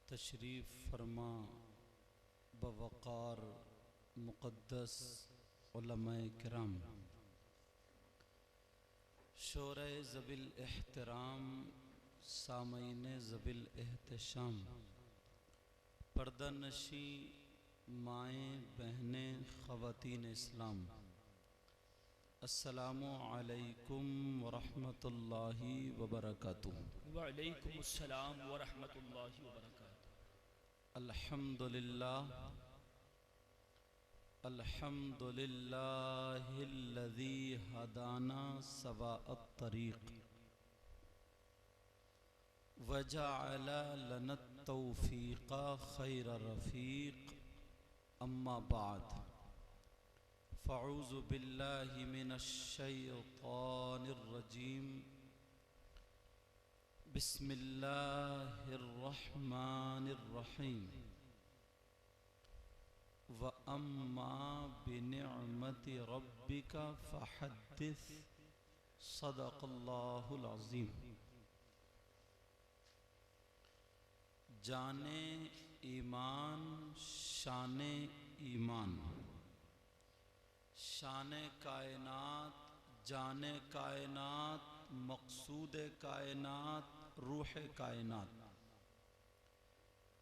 तशरीफ़ फरमा बवक़ार मुक़द्दस उलमाए किराम। शोरे ज़बिल एहतराम सामईन ज़बिल एहतशाम, पर्दानशी माएँ बहनें ख़वातीन इस्लाम, अस्सलामु अलैकुम वरहमतुल्लाहि वबरकातुहू। वअलैकुमुस्सलाम वरहमतुल्लाहि वबरकातुहू। अल्हम्दुलिल्लाह अल्हम्दुलिल्लाहिल्लज़ी हदाना सवाअत तरीक़ वजअल लनत तौफ़ीक़ा खैर रफ़ीक़। अम्मा बाद फ़अऊज़ु बिल्लाहि मिनश शैतानिर रजीम। बिस्मिल्लाहिर्रहमानिर्रहीम। व अम्मा बिनिअमति रब्बिका फ़हद्दिस। सदक़ल्लाहुल अज़ीम। जाने ईमान शाने ईमान, शाने कायनात जाने कायनात मक़सूद कायनात रूह कायनात,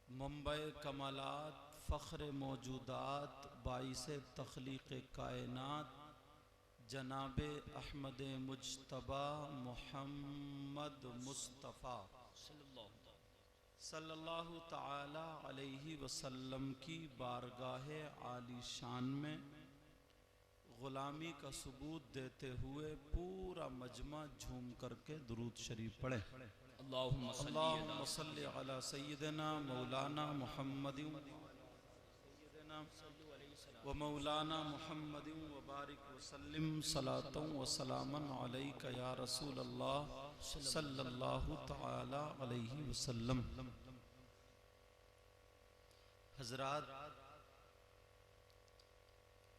मंबे कमालात फ़ख्र मौजूदात बाइसे तख्लीक़ कायनात जनाबे अहमद मुज्तबा मुहम्मद मुस्तफ़ा सल्लल्लाहु ताला अलैहि वसल्लम की बारगाह आली शान में ग़ुलामी का सबूत देते हुए पूरा मजमा झूम करके दुरूद शरीफ पढ़े। अल्लाहुम्मा सल्ली अला सय्यिदना मौलाना मुहम्मदिन व मौलाना मुहम्मदिन व बारिक वसल्लिम सलातन व सलामन अलैका या रसूल अल्लाह सल्लल्लाहु ताला अलैहि वसल्लम। हज़रात,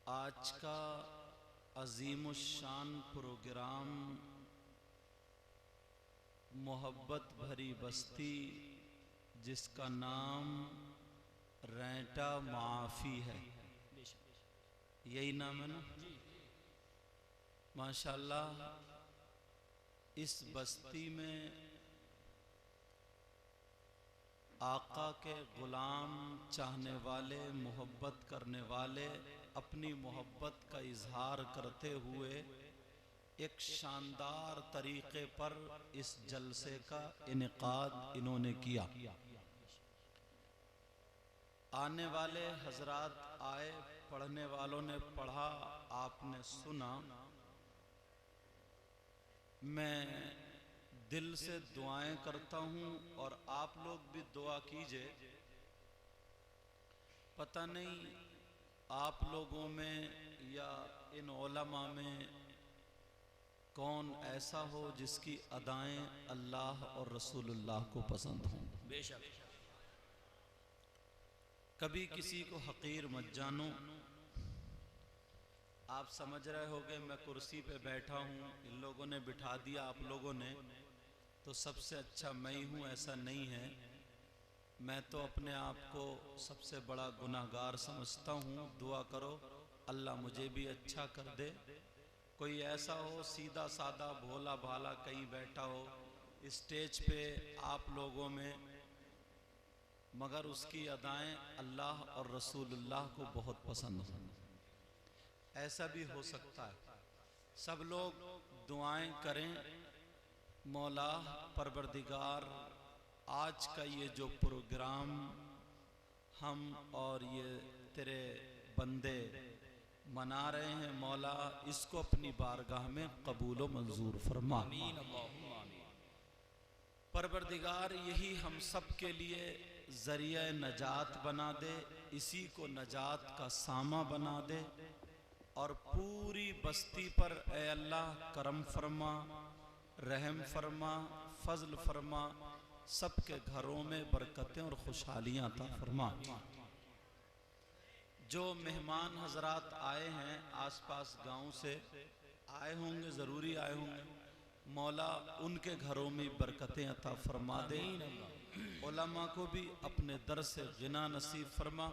आज का अज़ीमुश्शान प्रोग्राम मोहब्बत भरी बस्ती, जिसका नाम रैंटा माफ़ी है, यही नाम है ना? माशाअल्लाह, इस बस्ती में आका के ग़ुलाम चाहने वाले, मोहब्बत करने वाले अपनी मोहब्बत का इजहार करते हुए एक शानदार तरीक़े पर इस जलसे का इनेकाद इन्होंने किया। आने वाले हजरात आए, पढ़ने वालों ने पढ़ा, आपने सुना। मैं दिल से दुआएं करता हूँ और आप लोग भी दुआ कीजिए। पता नहीं आप लोगों में या इन उलमा में कौन ऐसा हो जिसकी अदाएं अल्लाह और रसूलुल्लाह को पसंद हों। बेशक। कभी किसी को हकीर मत जानो। आप समझ रहे होगे मैं कुर्सी पे बैठा हूँ, इन लोगों ने बिठा दिया आप लोगों ने, तो सबसे अच्छा मैं ही हूँ, ऐसा नहीं है। मैं तो अपने आप को सबसे बड़ा गुनाहगार समझता हूँ। दुआ करो अल्लाह मुझे भी अच्छा कर दे। कोई ऐसा हो सीधा साधा भोला भाला कहीं बैठा हो स्टेज पे आप लोगों में, मगर उसकी अदाएं अल्लाह और रसूलुल्लाह को बहुत पसंद हो, ऐसा भी हो सकता है। सब लोग दुआएं करें। मौला परवरदिगार, आज का ये जो प्रोग्राम हम और ये तेरे बंदे मना रहे हैं, मौला इसको अपनी बारगाह में कबूल व मंजूर फरमा। परवरदिगार यही हम सब के लिए ज़रिया नजात बना दे, इसी को नजात का सामा बना दे और पूरी बस्ती पर ए अल्लाह करम फरमा, रहम फरमा, फजल फरमा, सबके घरों में बरकतें और खुशहालियाँ अता फरमा। जो मेहमान हजरात आए हैं आसपास गांव से आए होंगे, ज़रूरी आए होंगे, मौला उनके घरों में बरकतें अता फरमा दे। उलमा को भी अपने दर से गिना नसीब फरमा।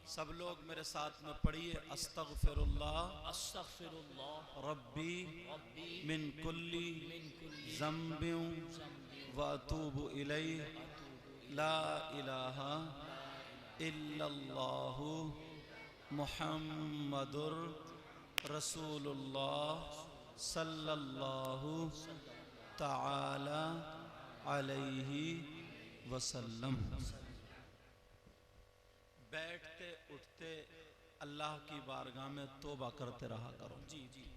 सब लोग मेरे साथ में पढ़िए, अस्तगफिरुल्लाह अस्तगफिरुल्लाह रब्बी रब्बी मिन कुल्ली मिन कुल्ली ज़म्बिन व अतूबु इलैहि ला इलाहा इल्लल्लाहु मुहम्मदुर रसूलुल्लाह सल्लल्लाहु ताला अलैहि वसल्लम। बैठते उठते अल्लाह की बारगाह में तौबा करते रहा करो। जी जी।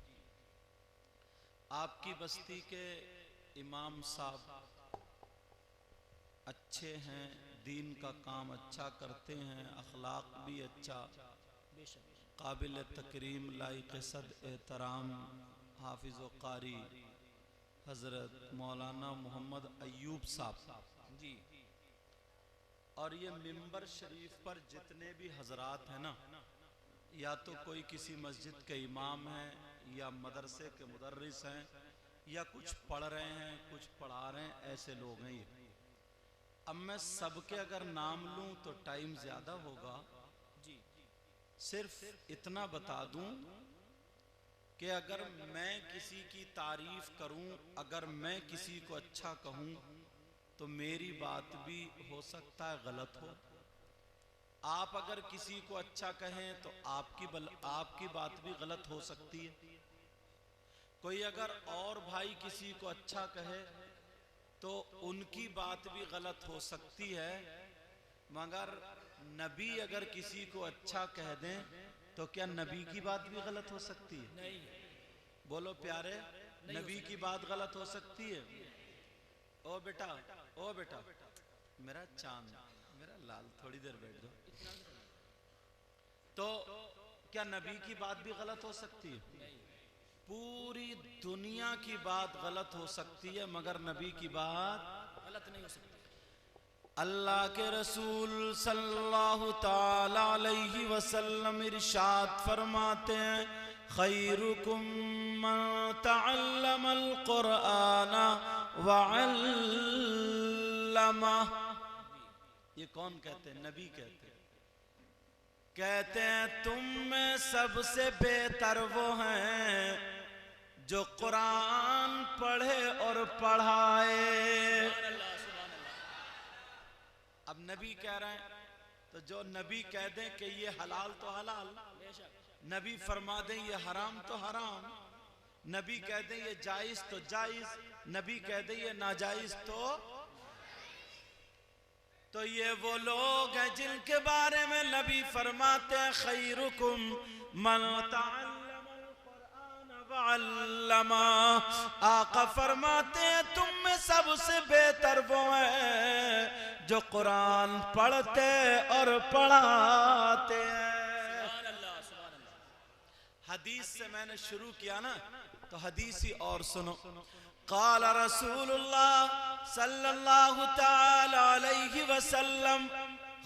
आपकी बस्ती के इमाम साहब अच्छे हैं, दीन का काम अच्छा करते हैं, अखलाक भी अच्छा, बेशक काबिल तकरीम, लाइक सद एहतराम हाफिज़ व कारी हज़रत मौलाना मोहम्मद अयूब साहब जी। और ये मिंबर शरीफ पर जितने भी हजरात हैं ना, या तो कोई किसी मस्जिद के इमाम हैं, या मदरसे के मुदर्रिस हैं, या कुछ पढ़ रहे हैं, कुछ पढ़ा रहे हैं, ऐसे लोग हैं ये। अब मैं सबके अगर नाम लूं तो टाइम ज़्यादा होगा। जी सिर्फ इतना बता दूं कि अगर मैं किसी की तारीफ करूं, अगर मैं किसी को अच्छा कहूं, तो मेरी बात भी हो सकता है गलत हो। आप अगर किसी को अच्छा कहें तो आपकी बात भी गलत हो सकती है। कोई अगर और भाई किसी को अच्छा कहे तो उनकी बात भी गलत हो सकती है। मगर नबी अगर किसी को अच्छा कह दें तो क्या नबी की बात भी गलत हो सकती है? नहीं। बोलो प्यारे, नबी की बात गलत हो सकती है? ओ बेटा, ओ बेटा, मेरा चांद, मेरा लाल, थोड़ी देर बैठ जाओ। तो क्या नबी की बात भी गलत हो सकती है? पूरी दुनिया की बात गलत हो सकती है, मगर नबी की बात गलत नहीं हो सकती। अल्लाह के रसूल सल्लल्लाहु ताला अलैहि वसल्लम इरशाद फरमाते हैं, खैरुकुम मन तअल्लमल कुरआन व अल्लमा। ये कौन कहते हैं? नबी कहते हैं। कहते हैं तुम में सबसे बेहतर वो हैं जो कुरान पढ़े और पढ़ाए। अब नबी कह रहे हैं तो जो नबी कह दें कि ये हलाल तो हलाल, नबी फरमा दें ये हराम तो हराम, नबी कह दें ये जायज तो जायज, नबी कह दें ये नाजायज तो ये वो लोग हैं जिनके बारे में नबी फरमाते हैं खैरुकुम मन तअल्लमल कुरआन व अल्लमा। आका फरमाते हैं तुम में सबसे बेहतर वो हैं जो कुरान पढ़ते और पढ़ाते हैं। हदीस से मैंने शुरू किया ना, तो हदीस ही और सुनो। क़ाल रसूलुल्लाह सल्लल्लाहु ताला अलैहि वसल्लम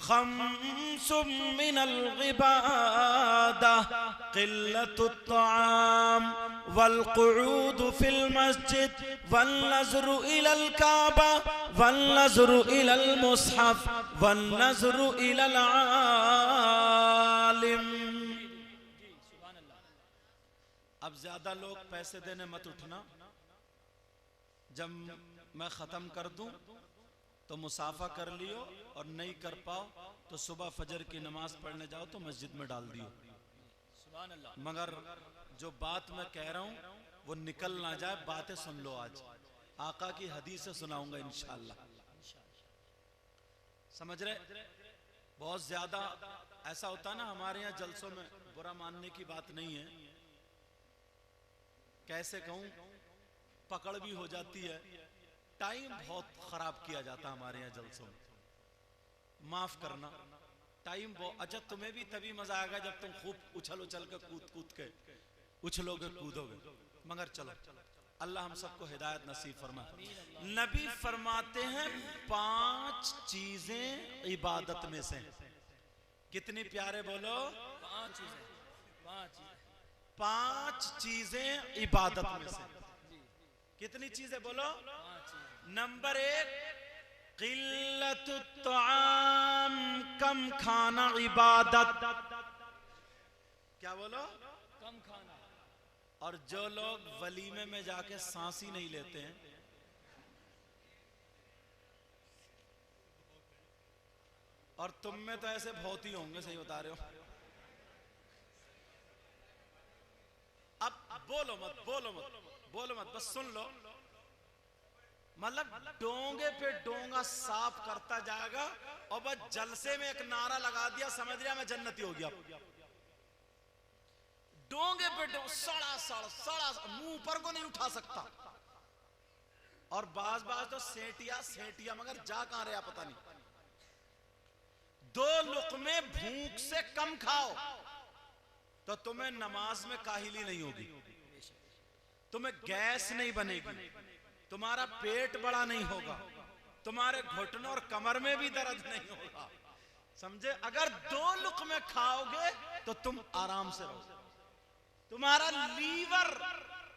खम्सुम मिनल इबादा क़िल्लतुत तआम वल क़ुऊद फिल मस्जिद वल नज़्रु इलल काबा वल नज़्रु इलल मुस्हफ वल नज़्रु इलल आलिम। अब ज्यादा लोग पैसे देने मत उठना। जब मैं ख़त्म कर दूं तो मुसाफा कर लियो, और नहीं कर पाओ तो सुबह फजर की नमाज पढ़ने जाओ तो मस्जिद में डाल दियो। मगर जो बात मैं कह रहा हूं वो निकल ना जाए, बातें सुन लो। आज आका की हदीस से सुनाऊंगा इंशाअल्लाह। समझ रहे? बहुत ज्यादा ऐसा होता है ना हमारे यहाँ जलसों में, बुरा मानने की बात नहीं है, कैसे कहूं, पकड़ भी हो जाती है, टाइम बहुत खराब किया जाता है हमारे यहाँ जलसों में। माफ करना, टाइम बहुत अच्छा। तुम्हें भी तभी मजा आएगा जब तुम खूब उछल उछल के कूद के उछलोगे कूदोगे। मगर चलो, अल्लाह हम सबको हिदायत नसीब फरमाए। नबी फरमाते हैं 5 चीजें इबादत में से। कितनी प्यारे बोलो? 5 चीजें। 5 चीजें इबादत में से। कितनी चीजें बोलो? 5 चीजें। नंबर 1, क़िल्लतुत ताम, कम खाना इबादत। क्या बोलो? कम खाना। और जो लोग वलीमे में जाके सांस ही नहीं लेते हैं, और तुम में तो ऐसे बहुत ही होंगे, सही बता रहे हो। अब बोलो मत, बोलो मत, बोलो मत, बस सुन लो। मतलब डोंगे पे डोंगा साफ करता जाएगा, और बस जलसे में एक नारा लगा दिया, समझ लिया मैं जन्नती हो गया। डोंगे पे डोंगा, सड़ा सड़ा सड़ा, मुंह पर को नहीं उठा सकता। और बाज बाज तो सेटिया सेटिया, मगर जा कहां रहा पता नहीं। 2 लुक़मे भूख से कम खाओ तो तुम्हें नमाज में काहिली नहीं होगी, तुम्हें गैस नहीं बनेगी, तुम्हारा पेट बड़ा नहीं होगा, तुम्हारे घुटनों और कमर में भी दर्द नहीं होगा, समझे। अगर 2 लुक़मे खाओगे तो तुम आराम से रहोगे, तुम्हारा लीवर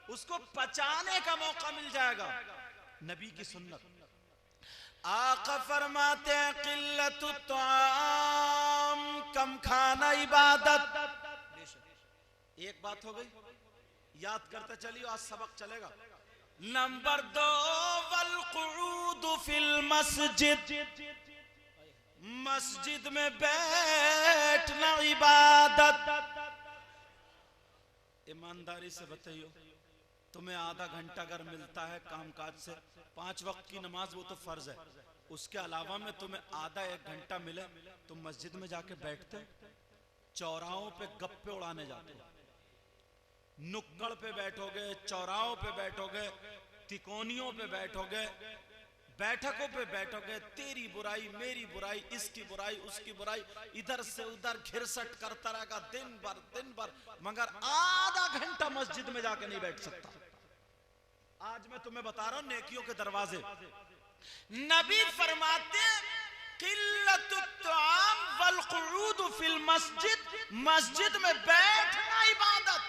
उसको पचाने का मौका मिल जाएगा। नबी की सुन्नत। आका फरमाते हैं क़िल्लतुत ताम, कम खाना इबादत। एक बात हो गई, याद करते चलिए, आज सबक चलेगा। नंबर 2, वल क़ुऊद फिल मस्जिद, मस्जिद में बैठना इबादत। ईमानदारी से बताइए, तुम्हें आधा घंटा अगर मिलता है कामकाज से, 5 वक्त की नमाज वो तो फर्ज है, उसके अलावा में तुम्हें आधा 1 घंटा मिले, तुम मस्जिद में जाके बैठते, चौराहों पे गप्पे उड़ाने जाते हो, नुक्कड़ पे बैठोगे, चौराहों पे बैठोगे, तिकोनियों पे बैठोगे, बैठकों पे बैठोगे, तेरी बुराई मेरी बुराई, इसकी बुराई उसकी बुराई, इधर से उधर घिरसट करता रहेगा दिन भर, मगर आधा घंटा मस्जिद में जाके नहीं बैठ सकता। आज मैं तुम्हें बता रहा हूं नेकियों के दरवाजे। नबी फरमाते क़िल्लतुत ताम वल क़ुऊद फिल मस्जिद, मस्जिद में बैठना इबादत।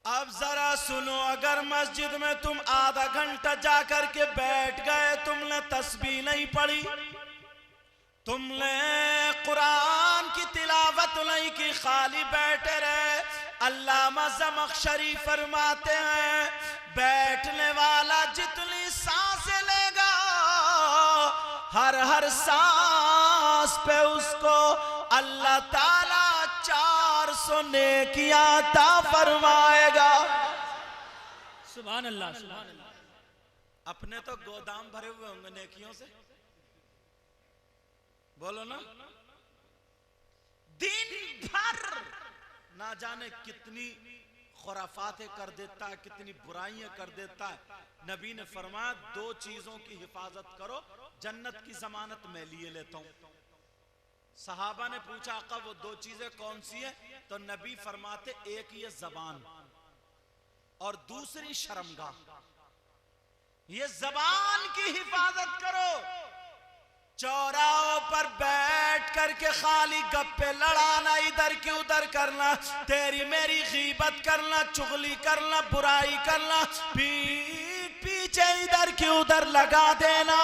अब जरा सुनो, अगर मस्जिद में तुम आधा घंटा जाकर के बैठ गए, तुमने तस्बीह नहीं पढ़ी, तुमने कुरान की तिलावत नहीं की, खाली बैठे रहे, अल्लामा ज़मख़शरी फरमाते हैं बैठने वाला जितनी सांसें लेगा, हर सांस पे उसको अल्लाह ताला 400 नेकियां अता फरमाएगा। सुभान अल्लाह, सुभान अल्लाह। अपने तो गोदाम भरे हुए होंगे नेकियों से, बोलो ना। दिन भर ना जाने कितनी खुराफातें कर देता है, कितनी बुराइयां कर देता है। नबी ने फरमाया 2 चीजों की हिफाजत करो, जन्नत की जमानत मैं लिए लेता हूं। सहाबा ने पूछा आका वो 2 चीजें कौन सी है? तो नबी फरमाते एक ये जबान और दूसरी शर्मगाह। ये जबान की हिफाजत करो, चौराहों पर बैठ करके खाली गप्पे लड़ाना, इधर की उधर करना, तेरी मेरी गीबत करना, चुगली करना, बुराई करना, पीठ पीछे इधर की उधर लगा देना।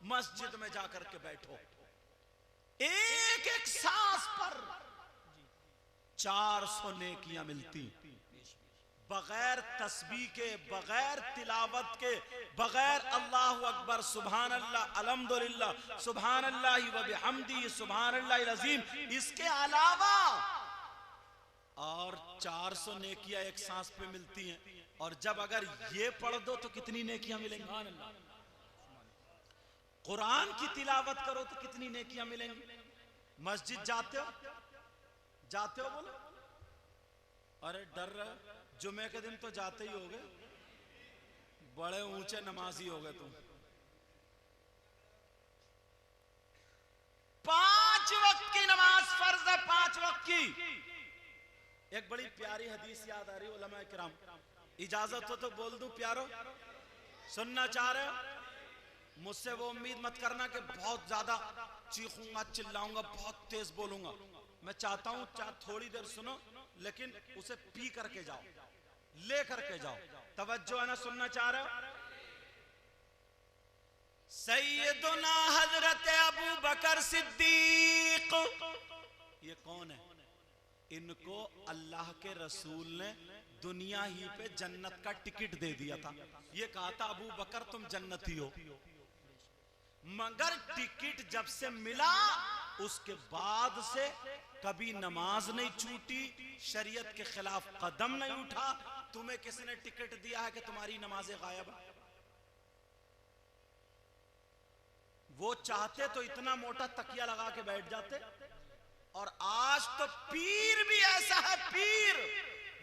मस्जिद में जाकर के बैठो, एक एक सांस पर 400 नेकियां मिलती, बगैर तस्बीह के, बगैर तिलावत के, बगैर अल्लाहु अकबर, सुभान अल्लाह, अल्हम्दुलिल्लाह, सुभान अल्लाह व बिहम्दी, सुभान अल्लाह अज़ीम, इसके अलावा और 400 नेकियां एक सांस पे मिलती हैं। और जब अगर ये पढ़ दो तो कितनी नेकियां मिलेंगी? कुरान की तिलावत करो तो कितनी नेकियां मिलेंगी? मस्जिद जाते हो बोलो? अरे डर रहे, जुमे के दिन तो जाते ही होगे, बड़े ऊंचे नमाजी हो गए तुम। 5 वक्त की नमाज फर्ज है, 5 वक्त की। एक बड़ी प्यारी हदीस याद आ रही, उलमा किराम, इजाजत हो तो बोल दूं प्यारो? सुनना चाह रहे हो? मुझसे वो उम्मीद मत करना कि बहुत ज्यादा चीखूंगा, चिल्लाऊंगा, बहुत तेज बोलूंगा। मैं चाहता हूं थोड़ी देर सुनो, लेकिन उसे पी करके जाओ, ले करके जाओ, तवज्जो है ना, सुनना चाह रहे हो? सैयदुना हजरत अबू बकर सिद्दीक, ये कौन है? इनको अल्लाह के रसूल ने दुनिया ही पे जन्नत का टिकट दे दिया था। ये कहा था अबू बकर तुम जन्नती हो, मगर टिकट जब से मिला उसके बाद से कभी नमाज नहीं छूटी, शरीयत के खिलाफ कदम नहीं उठा। तुम्हें किसने टिकट दिया है कि तुम्हारी नमाजें गायब है? वो चाहते तो इतना मोटा तकिया लगा के बैठ जाते, और आज तो पीर भी ऐसा है, पीर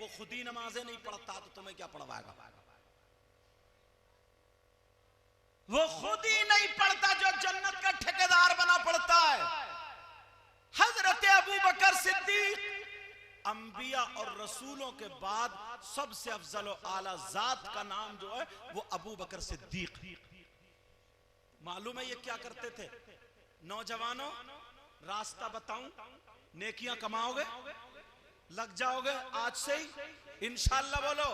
वो खुद ही नमाजें नहीं पढ़ता तो तुम्हें क्या पढ़वाएगा? वो खुद ही नहीं पढ़ता जो जन्नत का ठेकेदार बना पड़ता है। हजरत अबू बकर सिद्दीक अंबिया और रसूलों के बाद सबसे अफजल और आला जात का नाम जो है वो अबू बकर सिद्दीक। मालूम है ये क्या करते थे? नौजवानों रास्ता बताऊं, नेकियां कमाओगे, लग जाओगे आज से ही इंशाअल्लाह। बोलो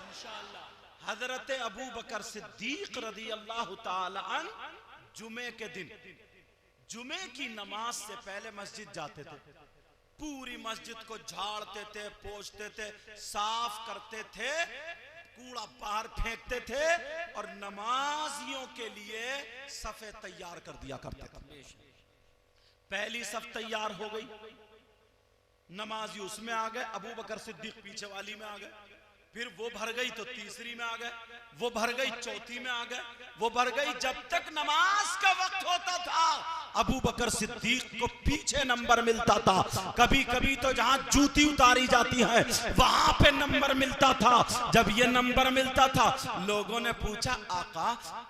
इंशाअल्लाह। हजरत अबू बकर सिद्दीक रदी अल्लाह ताला अन्हु जुमे के दिन, जुमे की नमाज से पहले मस्जिद जाते थे। पूरी मस्जिद को झाड़ते थे, पोंछते थे, साफ करते थे, कूड़ा बाहर फेंकते थे, और नमाजियों के लिए सफे तैयार कर दिया करते थे। पहली सफ तैयार हो गई, नमाजी उसमें आ गए, अबू बकर सिद्दीक पीछे वाली में आ गए, फिर वो भर गई तो तीसरी में आ गए, वो भर गई चौथी में आ गए, वो भर गई। जब तक नमाज का वक्त होता था अबू बकर सिद्दीक को पीछे नंबर मिलता था। कभी कभी तो जहां जूती उतारी जाती है वहां पे नंबर मिलता था। जब ये नंबर मिलता था लोगों ने पूछा, आका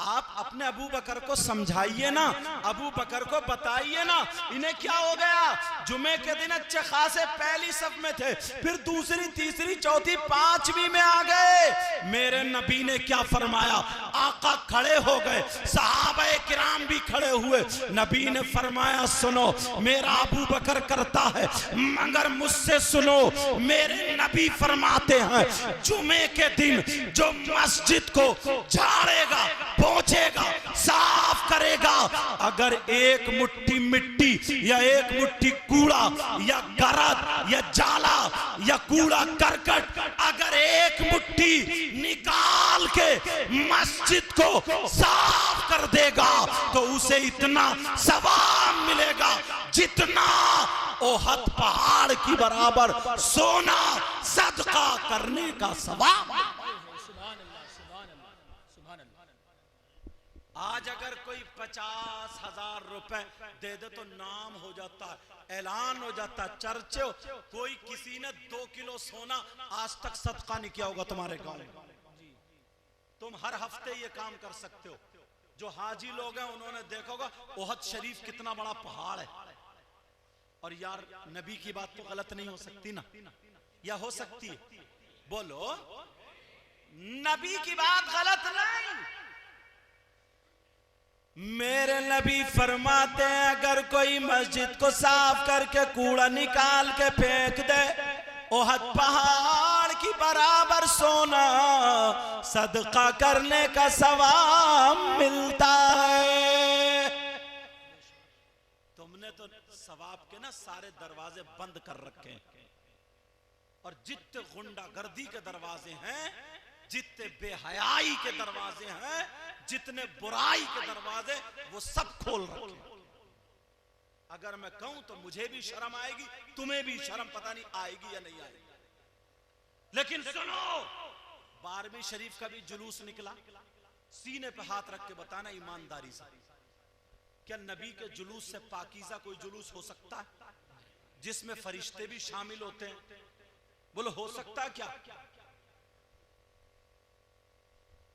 आप अपने अबू बकर को समझाइए ना, अबू बकर को बताइए ना, इन्हें क्या हो गया? जुमे के दिन अच्छे खासे पहली सफ में थे, फिर दूसरी, तीसरी, चौथी, पांचवी में आ गए। मेरे नबी ने क्या फरमाया? आका खड़े हो गए, सहाबाए किराम भी खड़े हुए। नबी ने फरमाया, सुनो मेरा अबू बकर करता है, मगर मुझसे सुनो, मेरे नबी फरमाते हैं जुमे के दिन जो मस्जिद को झाड़ेगा, पोंछेगा, साफ करेगा, अगर एक मुट्ठी मिट्टी या एक मुट्ठी कूड़ा या गरद या जाला या कूड़ा करकट अगर एक मुट्ठी निकाल के मस्जिद को साफ कर देगा तो उसे इतना सवाब मिलेगा जितना ओहद पहाड़ की बराबर सोना सदका करने का सवाब। आज अगर कोई 50,000 रुपए दे दे तो नाम हो जाता है, ऐलान हो जाता है, चर्चे हो। कोई किसी ने 2 किलो सोना आज तक सदका नहीं किया होगा तुम्हारे गांव में। तुम हर हफ्ते ये काम कर सकते हो। जो हाजी लोग हैं उन्होंने देखा होगा ओहद शरीफ कितना बड़ा पहाड़ है, और यार नबी की बात तो गलत नहीं हो सकती ना, या हो सकती है? बोलो, नबी की बात गलत नहीं। मेरे नबी फरमाते हैं अगर कोई मस्जिद को साफ करके कूड़ा निकाल के फेंक दे, ओहद पहाड़ की बराबर सोना सदका करने का सवाब मिलता है। तुमने तो सवाब के ना सारे दरवाजे बंद कर रखे हैं, और जितने गुंडागर्दी के दरवाजे हैं, जितने बेहयाई के दरवाजे हैं, जितने बुराई के दरवाजे, वो सब खोल रखे। अगर मैं कहूं तो मुझे भी शर्म आएगी, तुम्हें भी शर्म पता नहीं आएगी या नहीं आएगी। लेकिन सुनो, 12वीं शरीफ का भी जुलूस निकला। सीने पे हाथ रख के बताना ईमानदारी से, क्या नबी के जुलूस से पाकीज़ा कोई जुलूस हो सकता है जिसमें फरिश्ते भी शामिल होते हैं? बोलो, हो सकता है क्या?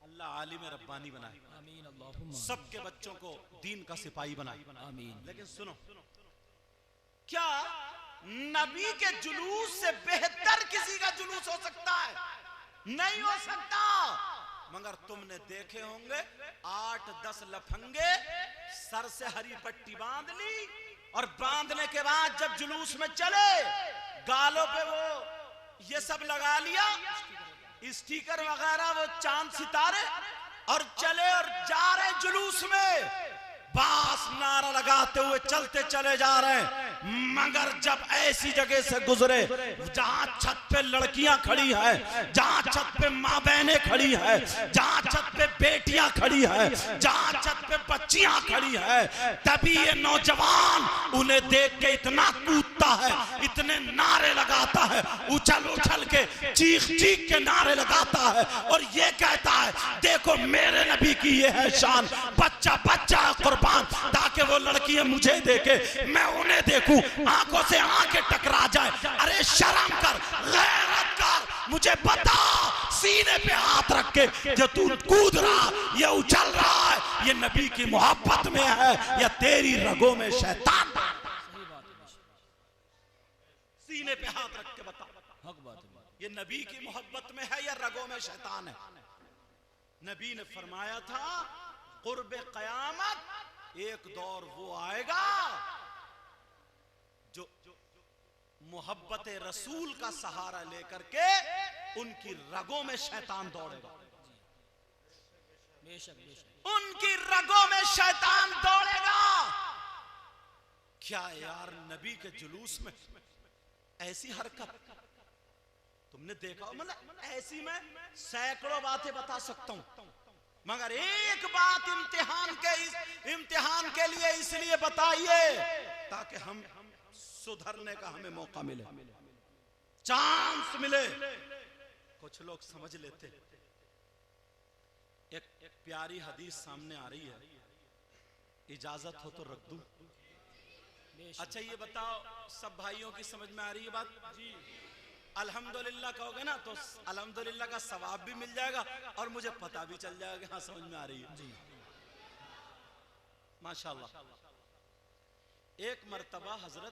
अल्लाह आलिम रब्बानी बनाए, सबके बच्चों को दीन का सिपाही बनाए। लेकिन सुनो, क्या नबी के जुलूस से बेहतर किसी का जुलूस हो सकता है? नहीं हो सकता। मगर तुमने देखे होंगे 8-10 लफंगे सर से हरी पट्टी बांध ली, और बांधने के बाद जब जुलूस में चले गालों पे वो ये सब लगा लिया, स्टिकर वगैरह वो चांद सितारे, और चले और जा रहे जुलूस में, बास नारा लगाते हुए चलते चले जा रहे हैं। मगर जब ऐसी जगह से गुजरे जहां छत पे लड़कियां खड़ी है, जहां छत पे माँ बहनें खड़ी है, जहां छत पे बेटियां खड़ी है, जहां छत पे बच्चियां खड़ी है, तभी ये नौजवान उन्हें देख के इतना कूदता है, इतने नारे लगाता है, उछल उछल के चीख चीख के नारे लगाता है और ये कहता है देखो मेरे नबी की ये है शान, बच्चा बच्चा कुर्बान, ताकि वो लड़कियां मुझे देखे मैं उन्हें देखूं, आंखों से आंखें टकरा जाए। अरे शर्म कर, गैरत कर, मुझे बता सीने पे हाथ रख के जो तू कूद रहा, ये उछल रहा है, ये नबी की मोहब्बत में है या तेरी रगों में शैतान? सीने पे हाथ रख के बता, हक बात है, ये नबी की मोहब्बत में है या रगों में शैतान है? नबी ने फरमाया था कुर्ब क़यामत एक दौर वो आएगा जो मोहब्बत रसूल का सहारा लेकर के उनकी रगों में शैतान दौड़ेगा, बेशक बेशक, उनकी रगों में शैतान दौड़ेगा। क्या यार नबी के जुलूस में ऐसी हरकत तुमने देखा? मतलब ऐसी मैं सैकड़ों बातें बता सकता हूं, मगर एक बात इम्तिहान के लिए इसलिए बताइए ताकि हम सुधरने का हमें मौका मिले, चांस मिले। कुछ लोग समझ लेते। एक प्यारी हदीस सामने आ रही है, इजाजत हो तो रख दूं? अच्छा ये बताओ सब भाइयों की समझ में आ रही है बात? जी। अल्हम्दुलिल्लाह कहोगे ना तो अल्हम्दुलिल्लाह का सवाब भी मिल जाएगा और मुझे पता भी चल जाएगा हाँ समझ में आ रही है। जी माशाल्लाह। एक मर्तबा हजरत